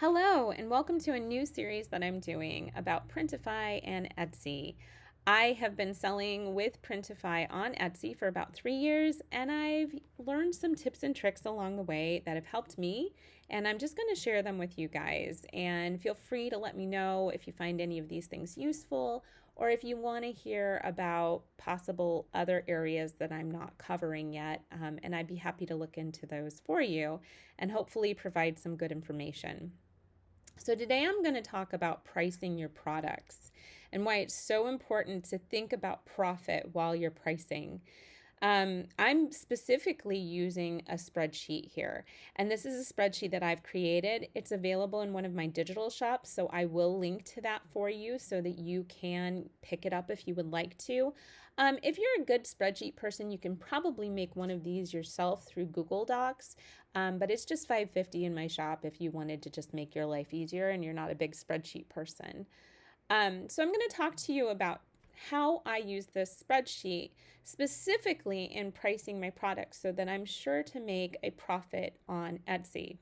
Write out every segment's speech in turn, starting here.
Hello, and welcome to a new series that I'm doing about Printify and Etsy. I have been selling with Printify on Etsy for about 3 years, and I've learned some tips and tricks along the way that have helped me, and I'm just going to share them with you guys. And feel free to let me know if you find any of these things useful, or if you want to hear about possible other areas that I'm not covering yet, and I'd be happy to look into those for you and hopefully provide some good information. So today I'm going to talk about pricing your products and why it's so important to think about profit while you're pricing. I'm specifically using a spreadsheet here, and this is a spreadsheet that I've created. It's available in one of my digital shops, so I will link to that for you so that you can pick it up if you would like to. If you're a good spreadsheet person, you can probably make one of these yourself through Google Docs, but it's just $5.50 in my shop if you wanted to just make your life easier and you're not a big spreadsheet person. So I'm going to talk to you about how I use this spreadsheet specifically in pricing my products so that I'm sure to make a profit on Etsy.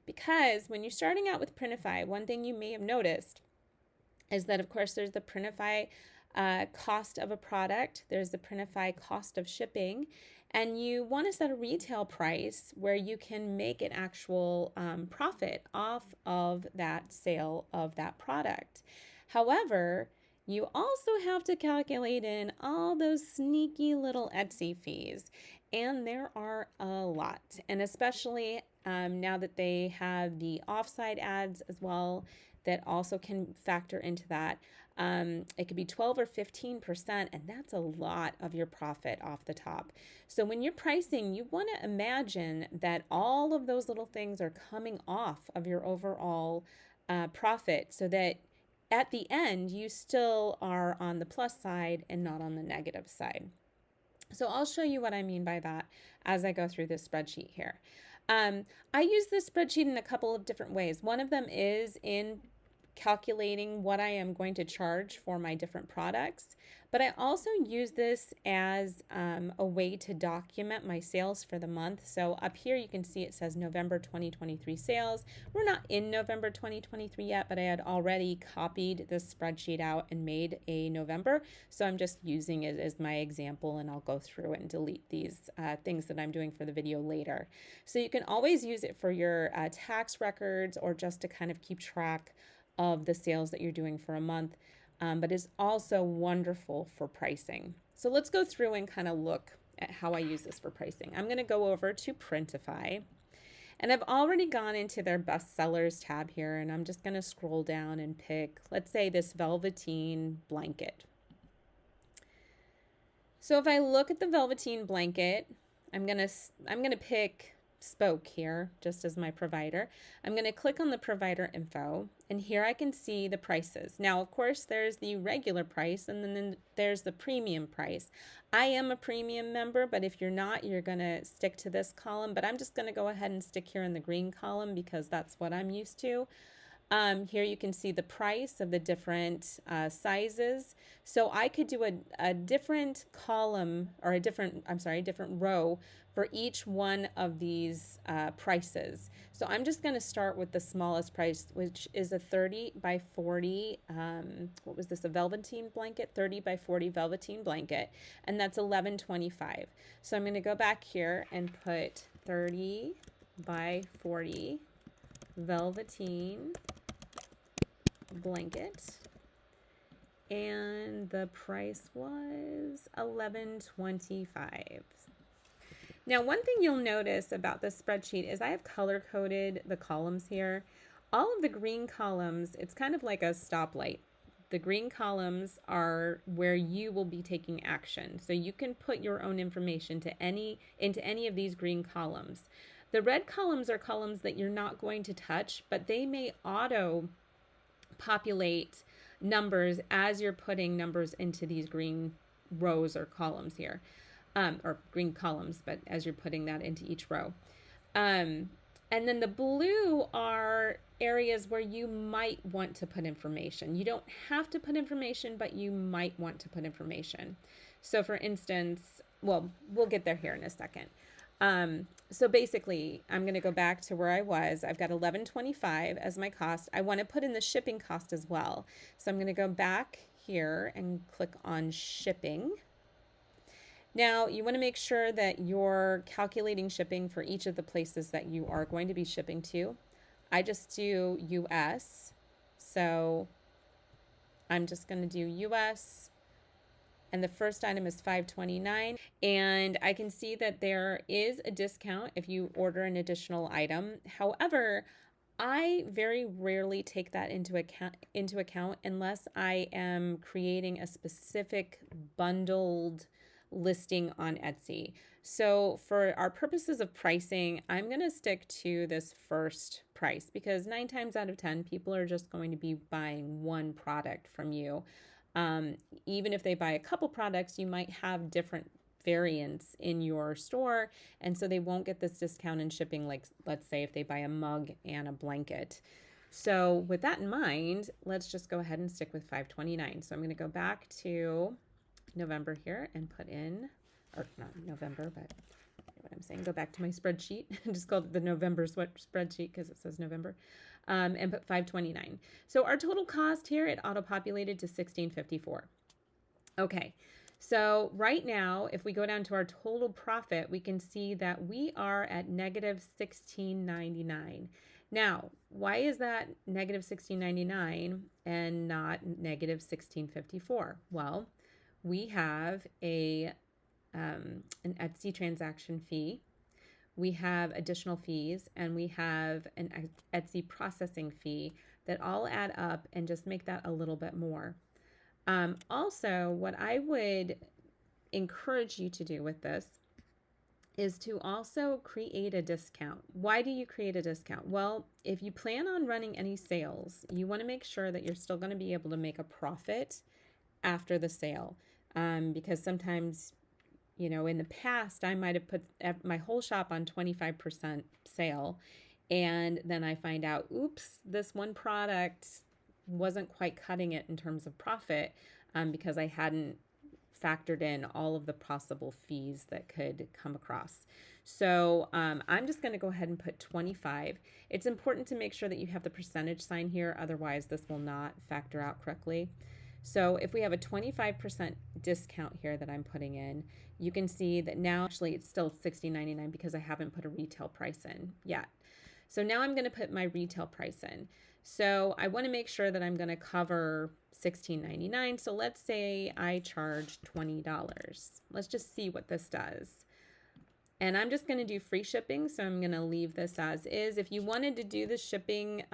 Because when you're starting out with Printify, one thing you may have noticed is that, of course, there's the Printify cost of a product, there's the Printify cost of shipping, and you want to set a retail price where you can make an actual profit off of that sale of that product. However, you also have to calculate in all those sneaky little Etsy fees, and there are a lot. And especially now that they have the offsite ads as well, that also can factor into that. It could be 12 or 15%, and that's a lot of your profit off the top. So when you're pricing, you want to imagine that all of those little things are coming off of your overall profit so that at the end, you still are on the plus side and not on the negative side. So I'll show you what I mean by that as I go through this spreadsheet here. I use this spreadsheet in a couple of different ways. One of them is in calculating what I am going to charge for my different products, but I also use this as a way to document my sales for the month. So up here you can see it says November 2023 sales. We're not in November 2023 yet, but I had already copied this spreadsheet out and made a November. So I'm just using it as my example, and I'll go through and delete these things that I'm doing for the video later. So you can always use it for your tax records or just to kind of keep track of the sales that you're doing for a month, but is also wonderful for pricing. So let's go through and kind of look at how I use this for pricing. I'm going to go over to Printify, and I've already gone into their bestsellers tab here, and I'm just going to scroll down and pick, let's say, this velveteen blanket. So if I look at the velveteen blanket, I'm going to pick Spoke here just as my provider. I'm going to click on the provider info, and here I can see the prices. Now, of course, there's the regular price, and then there's the premium price. I am a premium member, but if you're not, you're going to stick to this column, but I'm just going to go ahead and stick here in the green column because that's what I'm used to. Here you can see the price of the different sizes. So I could do a different column or a different row for each one of these prices. So I'm just going to start with the smallest price, which is a 30 by 40, what was this, a velveteen blanket, 30 by 40 velveteen blanket, and that's $11.25. So I'm going to go back here and put 30 by 40 velveteen blanket, and the price was $11.25. Now, one thing you'll notice about this spreadsheet is I have color coded the columns here. All of the green columns, it's kind of like a stoplight. The green columns are where you will be taking action. So you can put your own information into any of these green columns. The red columns are columns that you're not going to touch, but they may auto populate numbers as you're putting numbers into these green rows or columns here, or green columns, but as you're putting that into each row. And then the blue are areas where you might want to put information. You don't have to put information, but you might want to put information. So for instance, well, we'll get there here in a second. So basically, I'm going to go back to where I was. I've got 11.25 as my cost. I want to put in the shipping cost as well. So I'm going to go back here and click on shipping. Now, you want to make sure that you're calculating shipping for each of the places that you are going to be shipping to. I just do US. So I'm just going to do US, and the first item is $5.29, and I can see that there is a discount if you order an additional item. However, I very rarely take that into account unless I am creating a specific bundled listing on Etsy. So for our purposes of pricing, I'm going to stick to this first price because 9 times out of 10 people are just going to be buying one product from you. Even if they buy a couple products, you might have different variants in your store, and so they won't get this discount in shipping, like let's say if they buy a mug and a blanket. So with that in mind, let's just go ahead and stick with $5.29. So I'm going to go back to November here and put in, or not November, but what I'm saying, go back to my spreadsheet. Just called it the November spreadsheet because it says November, and put $5.29. So our total cost here, it auto-populated to $16.54. Okay, so right now, if we go down to our total profit, we can see that we are at negative $16.99. Now, why is that negative $16.99 and not negative $16.54? Well, we have an Etsy transaction fee, we have additional fees, and we have an Etsy processing fee that all add up and just make that a little bit more. Also, what I would encourage you to do with this is to also create a discount. Why do you create a discount? Well, if you plan on running any sales, you want to make sure that you're still going to be able to make a profit after the sale. Because sometimes, in the past, I might have put my whole shop on 25% sale, and then I find out, oops, this one product wasn't quite cutting it in terms of profit, because I hadn't factored in all of the possible fees that could come across. So I'm just going to go ahead and put 25. It's important to make sure that you have the percentage sign here, otherwise this will not factor out correctly. So if we have a 25% discount here that I'm putting in, you can see that now actually it's still $16.99 because I haven't put a retail price in yet. So now I'm going to put my retail price in. So I want to make sure that I'm going to cover $16.99. So let's say I charge $20. Let's just see what this does. And I'm just going to do free shipping, so I'm going to leave this as is. If you wanted to do the shipping,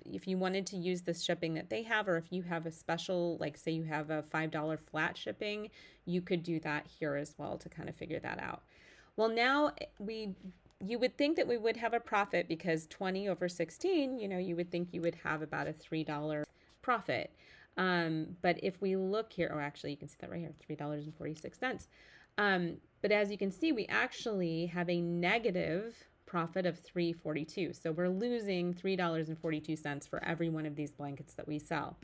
if you wanted to use the shipping that they have, or if you have a special, like say you have a $5 flat shipping, you could do that here as well to kind of figure that out. Well, now you would think that we would have a profit because 20 over 16, you would think you would have about a $3 profit. But if we look here, or actually you can see that right here, $3.46. But as you can see, we actually have a negative profit of $3.42. So we're losing $3.42 for every one of these blankets that we sell.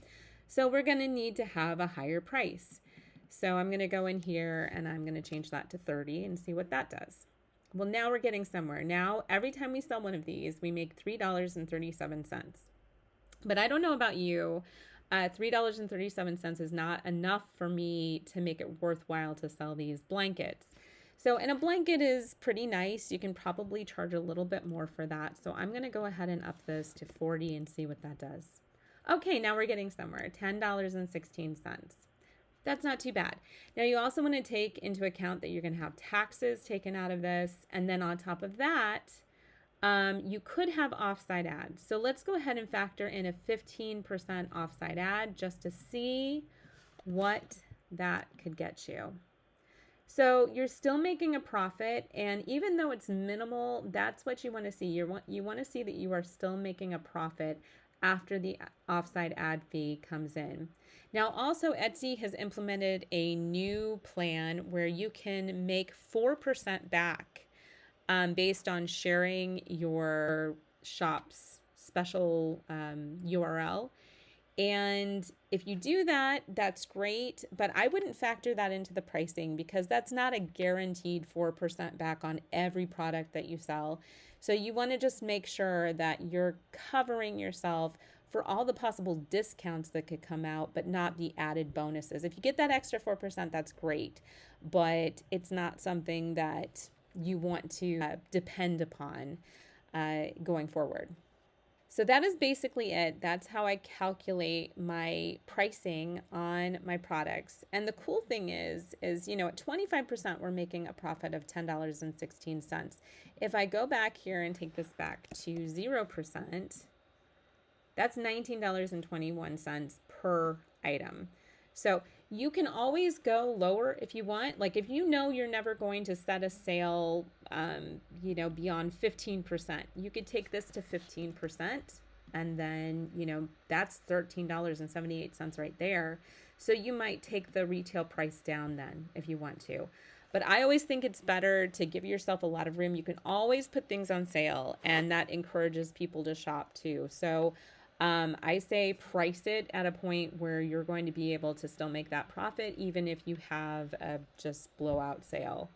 So we're going to need to have a higher price. So I'm going to go in here and I'm going to change that to 30 and see what that does. Well, now we're getting somewhere. Now, every time we sell one of these, we make $3.37. But I don't know about you. $3.37 is not enough for me to make it worthwhile to sell these blankets. So, and a blanket is pretty nice. You can probably charge a little bit more for that. So I'm going to go ahead and up this to 40 and see what that does. Okay, now we're getting somewhere. $10.16. That's not too bad. Now you also want to take into account that you're going to have taxes taken out of this. And then on top of that, you could have offsite ads. So let's go ahead and factor in a 15% offsite ad just to see what that could get you. So you're still making a profit, and even though it's minimal, that's what you want to see. You want to see that you are still making a profit after the offsite ad fee comes in. Now also Etsy has implemented a new plan where you can make 4% back based on sharing your shop's special URL. And if you do that, that's great, but I wouldn't factor that into the pricing because that's not a guaranteed 4% back on every product that you sell. So you want to just make sure that you're covering yourself for all the possible discounts that could come out, but not the added bonuses. If you get that extra 4%, that's great, but it's not something that you want to depend upon going forward. So that is basically it. That's how I calculate my pricing on my products. And the cool thing is at 25% we're making a profit of $10.16. If I go back here and take this back to 0%, that's $19.21 per item. So you can always go lower if you want. Like if you know you're never going to set a sale, beyond 15%, you could take this to 15%. And then, that's $13.78 right there. So you might take the retail price down then if you want to. But I always think it's better to give yourself a lot of room. You can always put things on sale, and that encourages people to shop too. So I say price it at a point where you're going to be able to still make that profit, even if you have a just blowout sale.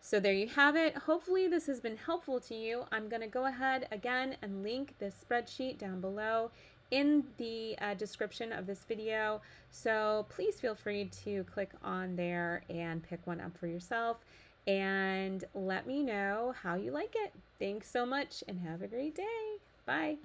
So there you have it. Hopefully this has been helpful to you. I'm going to go ahead again and link this spreadsheet down below in the description of this video. So please feel free to click on there and pick one up for yourself and let me know how you like it. Thanks so much and have a great day. Bye.